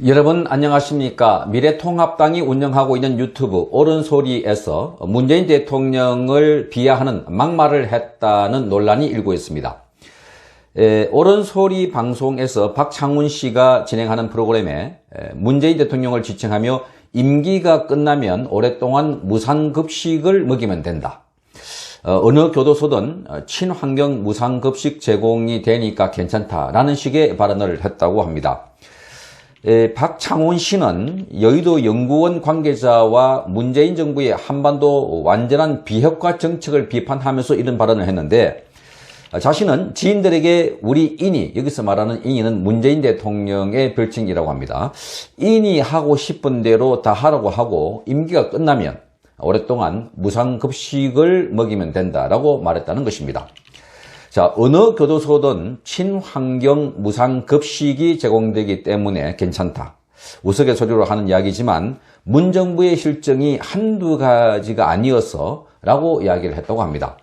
여러분 안녕하십니까? 미래통합당이 운영하고 있는 유튜브 옳은소리에서 문재인 대통령을 비하하는 막말을 했다는 논란이 일고 있습니다. 옳은소리 방송에서 박창훈 씨가 진행하는 프로그램에 문재인 대통령을 지칭하며 임기가 끝나면 오랫동안 무상급식을 먹이면 된다. 어느 교도소든 친환경 무상급식 제공이 되니까 괜찮다라는 식의 발언을 했다고 합니다. 박창훈 씨는 여의도 연구원 관계자와 문재인 정부의 한반도 완전한 비핵화 정책을 비판하면서 이런 발언을 했는데, 자신은 지인들에게 우리 인이, 여기서 말하는 인이는 문재인 대통령의 별칭이라고 합니다. 인이 하고 싶은 대로 다 하라고 하고 임기가 끝나면 오랫동안 무상급식을 먹이면 된다라고 말했다는 것입니다. 자, 어느 교도소든 친환경 무상급식이 제공되기 때문에 괜찮다. 우스갯소리로 하는 이야기지만 문정부의 실정이 한두 가지가 아니어서 라고 이야기를 했다고 합니다.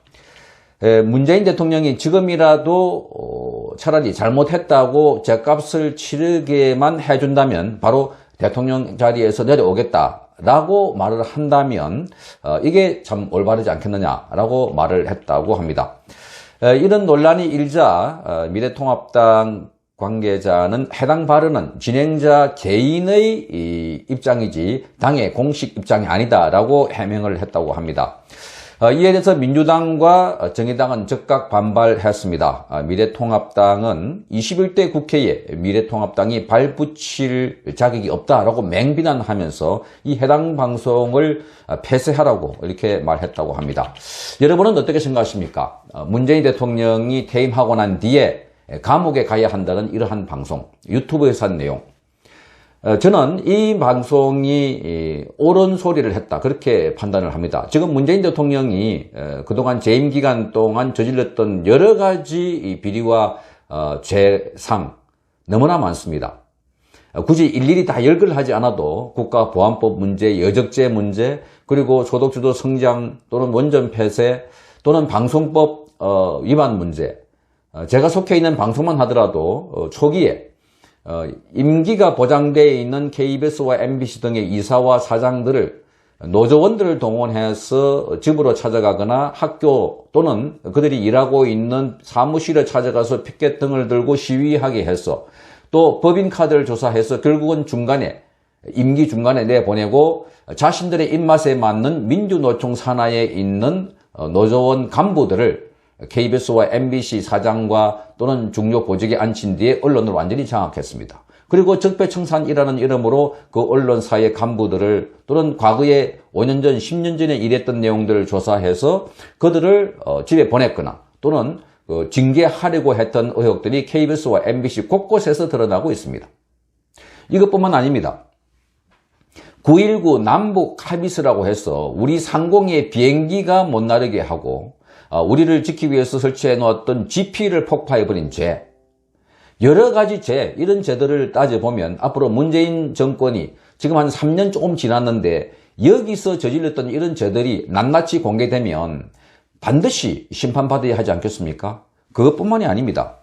문재인 대통령이 지금이라도 차라리 잘못했다고 죗값을 치르게만 해준다면 바로 대통령 자리에서 내려오겠다라고 말을 한다면 이게 참 올바르지 않겠느냐라고 말을 했다고 합니다. 이런 논란이 일자 미래통합당 관계자는 해당 발언은 진행자 개인의 입장이지 당의 공식 입장이 아니다라고 해명을 했다고 합니다. 이에 대해서 민주당과 정의당은 즉각 반발했습니다. 미래통합당은 21대 국회에 미래통합당이 발붙일 자격이 없다라고 맹비난하면서 이 해당 방송을 폐쇄하라고 이렇게 말했다고 합니다. 여러분은 어떻게 생각하십니까? 문재인 대통령이 퇴임하고 난 뒤에 감옥에 가야 한다는 이러한 방송, 유튜브에서 한 내용. 저는 이 방송이 옳은 소리를 했다, 그렇게 판단을 합니다. 지금 문재인 대통령이 그동안 재임 기간 동안 저질렀던 여러 가지 비리와 죄상 너무나 많습니다. 굳이 일일이 다 열거하지 않아도 국가보안법 문제, 여적죄 문제, 그리고 소득주도 성장 또는 원전 폐쇄 또는 방송법 위반 문제, 제가 속해 있는 방송만 하더라도 초기에 임기가 보장되어 있는 KBS와 MBC 등의 이사와 사장들을, 노조원들을 동원해서 집으로 찾아가거나 학교 또는 그들이 일하고 있는 사무실에 찾아가서 피켓 등을 들고 시위하게 해서 또 법인카드를 조사해서 결국은 임기 중간에 내보내고 자신들의 입맛에 맞는 민주노총 산하에 있는 노조원 간부들을 KBS와 MBC 사장과 또는 중요 보직에 앉힌 뒤에 언론을 완전히 장악했습니다. 그리고 적폐청산이라는 이름으로 그 언론사의 간부들을 또는 과거에 5년 전, 10년 전에 일했던 내용들을 조사해서 그들을 집에 보냈거나 또는 징계하려고 했던 의혹들이 KBS와 MBC 곳곳에서 드러나고 있습니다. 이것뿐만 아닙니다. 9.19 남북 합의서라고 해서 우리 상공의 비행기가 못 나르게 하고 우리를 지키기 위해서 설치해 놓았던 GP를 폭파해버린 죄, 여러 가지 죄, 이런 죄들을 따져보면 앞으로 문재인 정권이 지금 한 3년 조금 지났는데 여기서 저질렀던 이런 죄들이 낱낱이 공개되면 반드시 심판받아야 하지 않겠습니까? 그것뿐만이 아닙니다.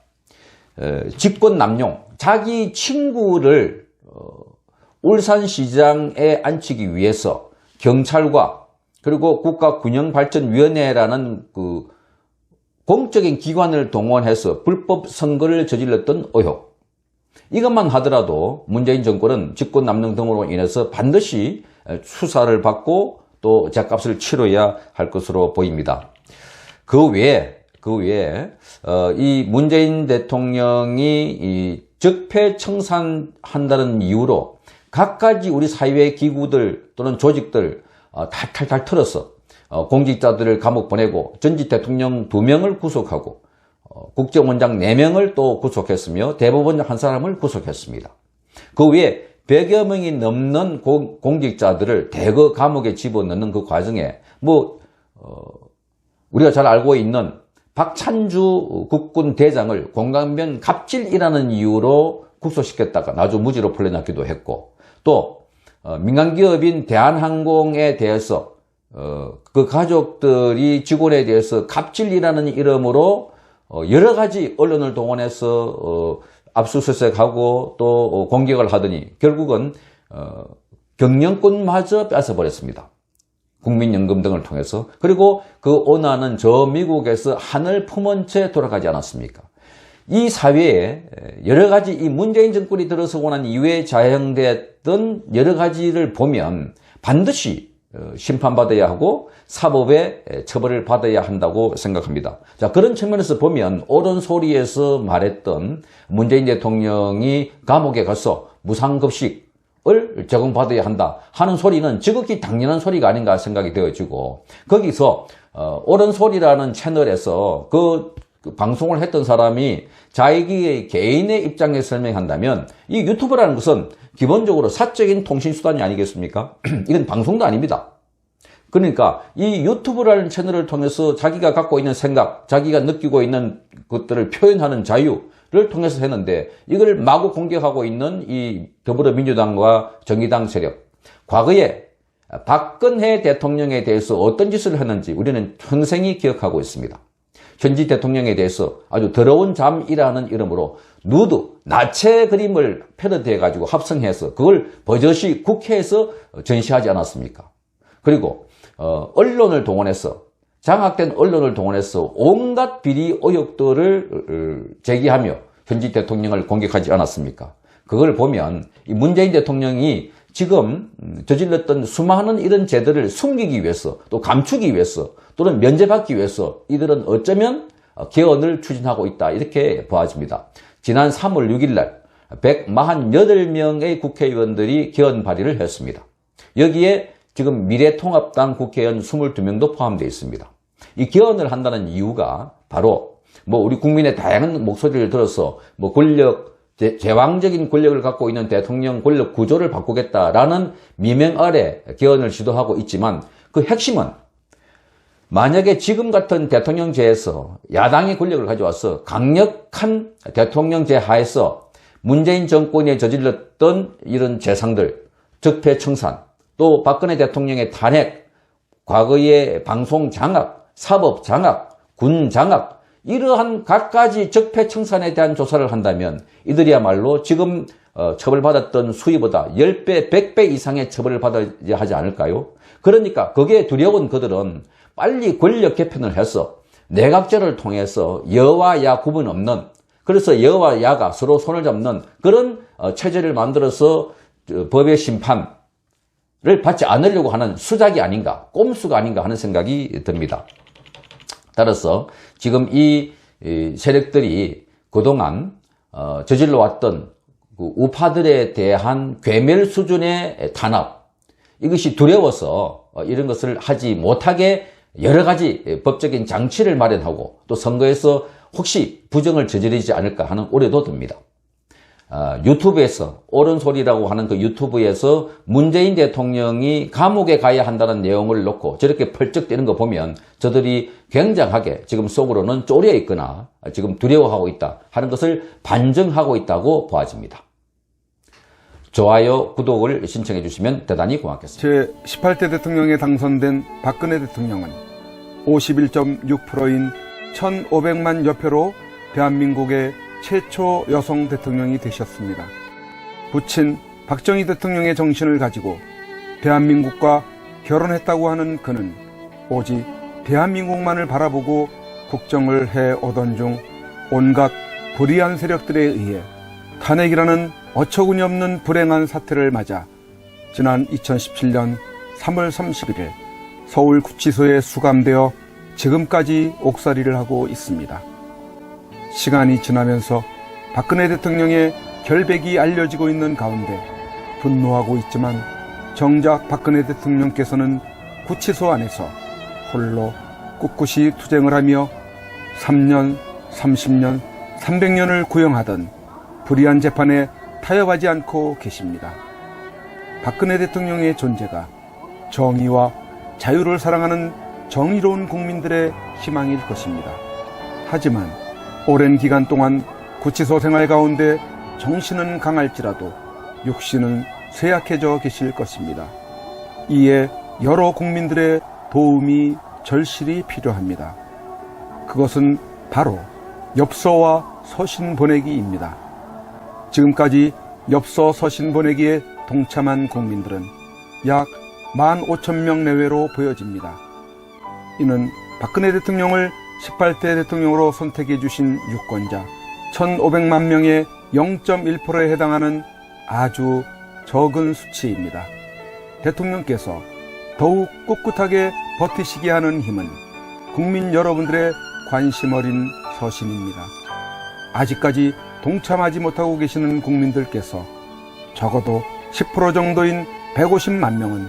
직권남용, 자기 친구를 울산시장에 앉히기 위해서 경찰과 그리고 국가균형발전위원회라는 그 공적인 기관을 동원해서 불법 선거를 저질렀던 의혹. 이것만 하더라도 문재인 정권은 직권남용 등으로 인해서 반드시 수사를 받고 또 죗값을 치러야 할 것으로 보입니다. 그 외에 이 문재인 대통령이 이 적폐청산한다는 이유로 갖가지 우리 사회 기구들 또는 조직들 탈탈탈 털어서 공직자들을 감옥 보내고 전직 대통령 2명을 구속하고 국정원장 4명을 또 구속했으며 대법원 1사람을 구속했습니다. 그 외에 100여 명이 넘는 공직자들을 대거 감옥에 집어넣는 그 과정에 우리가 잘 알고 있는 박찬주 국군 대장을 공감변 갑질이라는 이유로 구속시켰다가 나중 무죄로 풀려났기도 했고, 또 민간기업인 대한항공에 대해서 그 가족들이 직원에 대해서 갑질이라는 이름으로 여러 가지 언론을 동원해서 압수수색하고 또 공격을 하더니 결국은 경영권마저 뺏어버렸습니다. 국민연금 등을 통해서. 그리고 그 원한은 저 미국에서 하늘 품은 채 돌아가지 않았습니까? 이 사회에 여러 가지 이 문재인 정권이 들어서고 난 이후에 자행됐던 여러 가지를 보면 반드시 심판받아야 하고 사법의 처벌을 받아야 한다고 생각합니다. 자, 그런 측면에서 보면 옳은 소리에서 말했던 문재인 대통령이 감옥에 가서 무상급식을 제공받아야 한다 하는 소리는 지극히 당연한 소리가 아닌가 생각이 되어지고, 거기서 옳은 소리라는 채널에서 그 방송을 했던 사람이 자기의 개인의 입장에 설명한다면 이 유튜브라는 것은 기본적으로 사적인 통신수단이 아니겠습니까? 이건 방송도 아닙니다. 그러니까 이 유튜브라는 채널을 통해서 자기가 갖고 있는 생각, 자기가 느끼고 있는 것들을 표현하는 자유를 통해서 했는데, 이걸 마구 공격하고 있는 이 더불어민주당과 정의당 세력, 과거에 박근혜 대통령에 대해서 어떤 짓을 했는지 우리는 평생이 기억하고 있습니다. 현지 대통령에 대해서 아주 더러운 잠이라는 이름으로 누드, 나체 그림을 패러디해가지고 합성해서 그걸 버젓이 국회에서 전시하지 않았습니까? 그리고 언론을 동원해서, 장악된 언론을 동원해서 온갖 비리 의혹들을 제기하며 현지 대통령을 공격하지 않았습니까? 그걸 보면 이 문재인 대통령이 지금 저질렀던 수많은 이런 죄들을 숨기기 위해서, 또 감추기 위해서, 또는 면제받기 위해서 이들은 어쩌면 개헌을 추진하고 있다, 이렇게 보아집니다. 지난 3월 6일 날 148명의 국회의원들이 개헌 발의를 했습니다. 여기에 지금 미래통합당 국회의원 22명도 포함되어 있습니다. 이 개헌을 한다는 이유가 바로 우리 국민의 다양한 목소리를 들어서 제왕적인 권력을 갖고 있는 대통령 권력 구조를 바꾸겠다라는 미명 아래 개헌을 시도하고 있지만, 그 핵심은 만약에 지금 같은 대통령제에서 야당이 권력을 가져와서 강력한 대통령제 하에서 문재인 정권이 저질렀던 이런 재상들, 적폐청산, 또 박근혜 대통령의 탄핵, 과거의 방송 장악, 사법 장악, 군 장악, 이러한 갖가지 적폐청산에 대한 조사를 한다면 이들이야말로 지금 처벌받았던 수위보다 10배, 100배 이상의 처벌을 받아야 하지 않을까요? 그러니까 거기에 두려운 그들은 빨리 권력 개편을 해서 내각제를 통해서 여와 야 구분 없는, 그래서 여와 야가 서로 손을 잡는 그런 체제를 만들어서 법의 심판을 받지 않으려고 하는 수작이 아닌가, 꼼수가 아닌가 하는 생각이 듭니다. 따라서 지금 이 세력들이 그동안 저질러 왔던 그 우파들에 대한 괴멸 수준의 탄압, 이것이 두려워서 이런 것을 하지 못하게 여러 가지 법적인 장치를 마련하고 또 선거에서 혹시 부정을 저지르지 않을까 하는 우려도 듭니다. 유튜브에서, 옳은 소리라고 하는 그 유튜브에서 문재인 대통령이 감옥에 가야 한다는 내용을 놓고 저렇게 펄쩍 뛰는 거 보면 저들이 굉장하게 지금 속으로는 쪼려 있거나 지금 두려워하고 있다 하는 것을 반증하고 있다고 보아집니다. 좋아요, 구독을 신청해 주시면 대단히 고맙겠습니다. 제18대 대통령에 당선된 박근혜 대통령은 51.6%인 1,500만 여표로 대한민국의 최초 여성 대통령이 되셨습니다. 부친 박정희 대통령의 정신을 가지고 대한민국과 결혼했다고 하는 그는 오직 대한민국만을 바라보고 국정을 해오던 중 온갖 불의한 세력들에 의해 탄핵이라는 어처구니 없는 불행한 사태를 맞아 지난 2017년 3월 31일 서울구치소에 수감되어 지금까지 옥살이를 하고 있습니다. 시간이 지나면서 박근혜 대통령의 결백이 알려지고 있는 가운데 분노하고 있지만 정작 박근혜 대통령께서는 구치소 안에서 홀로 꿋꿋이 투쟁을 하며 3년, 30년, 300년을 구형하던 불의한 재판에 타협하지 않고 계십니다. 박근혜 대통령의 존재가 정의와 자유를 사랑하는 정의로운 국민들의 희망일 것입니다. 하지만 오랜 기간 동안 구치소 생활 가운데 정신은 강할지라도 육신은 쇠약해져 계실 것입니다. 이에 여러 국민들의 도움이 절실히 필요합니다. 그것은 바로 엽서와 서신 보내기입니다. 지금까지 엽서 서신 보내기에 동참한 국민들은 약 15,000명 내외로 보여집니다. 이는 박근혜 대통령을 18대 대통령으로 선택해 주신 유권자 1,500만 명의 0.1%에 해당하는 아주 적은 수치입니다. 대통령께서 더욱 꿋꿋하게 버티시게 하는 힘은 국민 여러분들의 관심 어린 서신입니다. 아직까지 동참하지 못하고 계시는 국민들께서 적어도 10% 정도인 150만 명은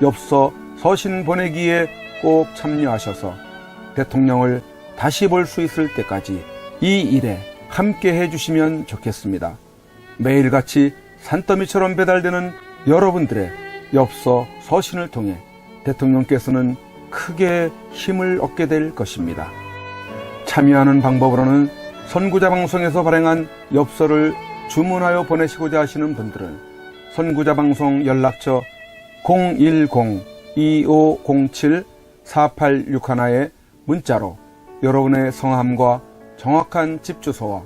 엽서 서신 보내기에 꼭 참여하셔서 대통령을 다시 볼 수 있을 때까지 이 일에 함께 해주시면 좋겠습니다. 매일같이 산더미처럼 배달되는 여러분들의 엽서 서신을 통해 대통령께서는 크게 힘을 얻게 될 것입니다. 참여하는 방법으로는 선구자 방송에서 발행한 엽서를 주문하여 보내시고자 하시는 분들은 선구자 방송 연락처 010-2507-4861에 문자로 여러분의 성함과 정확한 집 주소와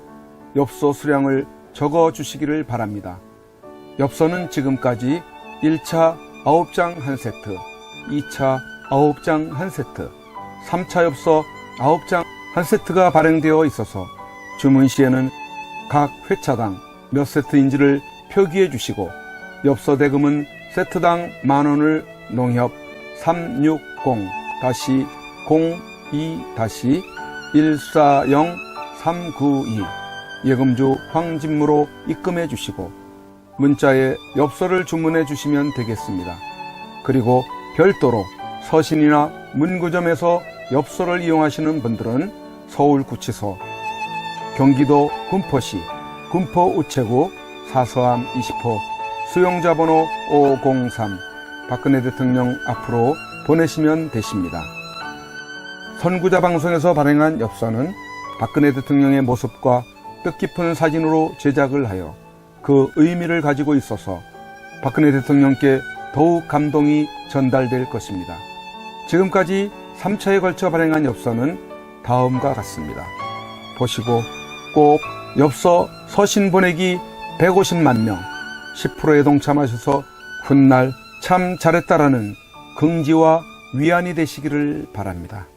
엽서 수량을 적어 주시기를 바랍니다. 엽서는 지금까지 1차 9장 1세트, 2차 9장 1세트, 3차 엽서 9장 1세트가 발행되어 있어서 주문 시에는 각 회차당 몇 세트인지를 표기해 주시고 엽서 대금은 세트당 만원을 농협 360-02-140-392 예금주 황진무로 입금해 주시고 문자에 엽서를 주문해 주시면 되겠습니다. 그리고 별도로 서신이나 문구점에서 엽서를 이용하시는 분들은 서울구치소, 경기도 군포시 군포우체구 사서함 20호 수용자 번호 503 박근혜 대통령 앞으로 보내시면 되십니다. 선구자 방송에서 발행한 엽서는 박근혜 대통령의 모습과 뜻깊은 사진으로 제작을 하여 그 의미를 가지고 있어서 박근혜 대통령께 더욱 감동이 전달될 것입니다. 지금까지 3차에 걸쳐 발행한 엽서는 다음과 같습니다. 보시고 꼭 엽서 서신 보내기 150만 명 10%에 동참하셔서 훗날 참 잘했다라는 긍지와 위안이 되시기를 바랍니다.